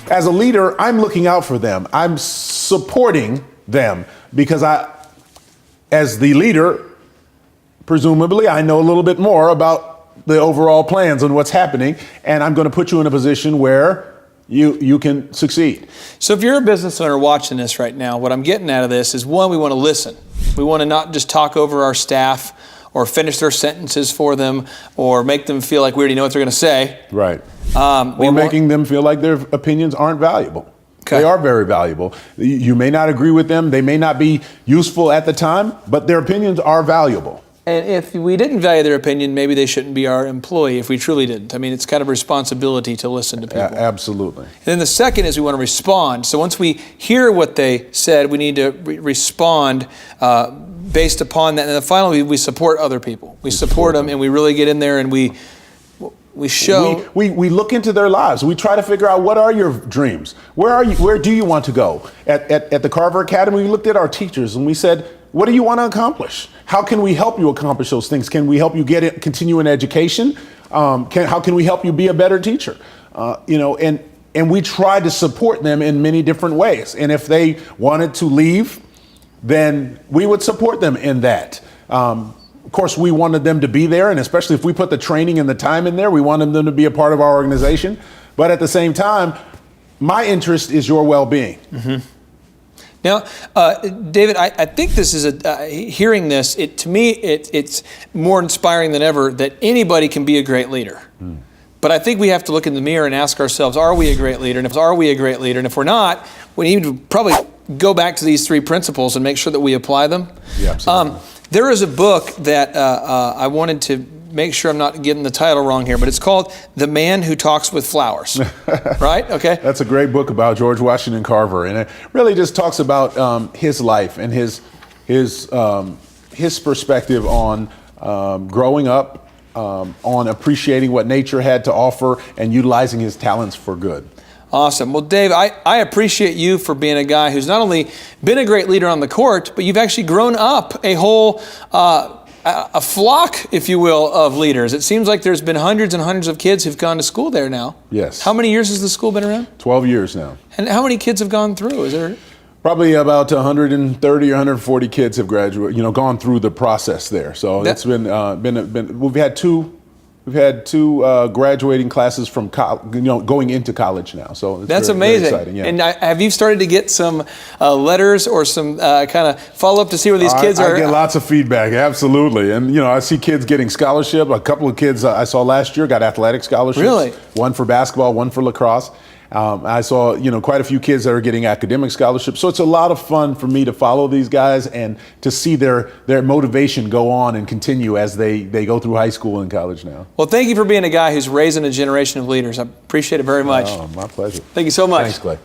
As a leader, I'm looking out for them. I'm supporting them because as the leader, presumably, I know a little bit more about the overall plans and what's happening, and I'm going to put you in a position where you can succeed. So if you're a business owner watching this right now, what I'm getting out of this is, one, we want to listen. We want to not just talk over our staff or finish their sentences for them or make them feel like we already know what they're going to say. Right. Or making them feel like their opinions aren't valuable. Okay. They are very valuable. You may not agree with them. They may not be useful at the time, but their opinions are valuable. And if we didn't value their opinion, maybe they shouldn't be our employee if we truly didn't. I mean, it's kind of a responsibility to listen to people. Absolutely. And then the second is we want to respond. So once we hear what they said, we need to respond based upon that. And then finally, we support other people. We support them, and we really get in there and we show. We look into their lives. We try to figure out, what are your dreams? Where do you want to go? At the Carver Academy, we looked at our teachers and we said, what do you want to accomplish? How can we help you accomplish those things? Can we help you continue in education? How can we help you be a better teacher? And we try to support them in many different ways. And if they wanted to leave, then we would support them in that. Of course, we wanted them to be there, and especially if we put the training and the time in there, we wanted them to be a part of our organization. But at the same time, my interest is your well-being. Mm-hmm. Now, David, I think this is hearing this, to me, it's more inspiring than ever that anybody can be a great leader. Mm. But I think we have to look in the mirror and ask ourselves, are we a great leader? And if we're not, we need to probably go back to these three principles and make sure that we apply them. Yeah, absolutely. There is a book that I wanted to make sure I'm not getting the title wrong here, but it's called The Man Who Talks with Flowers, right? Okay. That's a great book about George Washington Carver, and it really just talks about his life and his perspective on growing up, on appreciating what nature had to offer and utilizing his talents for good. Awesome. Well, Dave, I appreciate you for being a guy who's not only been a great leader on the court, but you've actually grown up a whole a flock, if you will, of leaders. It seems like there's been hundreds and hundreds of kids who've gone to school there now. Yes. How many years has the school been around? 12 years now. And how many kids have gone through? Is there? Probably about 130 or 140 kids have graduated, gone through the process there. So it's been we've had two graduating classes from going into college now. So it's that's very, amazing. very exciting. Yeah. And have you started to get some letters or some kind of follow up to see where these kids are? I get lots of feedback, absolutely. And I see kids getting scholarship. A couple of kids I saw last year got athletic scholarships. Really? One for basketball, one for lacrosse. I saw, quite a few kids that are getting academic scholarships. So it's a lot of fun for me to follow these guys and to see their motivation go on and continue as they go through high school and college now. Well, thank you for being a guy who's raising a generation of leaders. I appreciate it very much. Oh, my pleasure. Thank you so much. Thanks, Clay.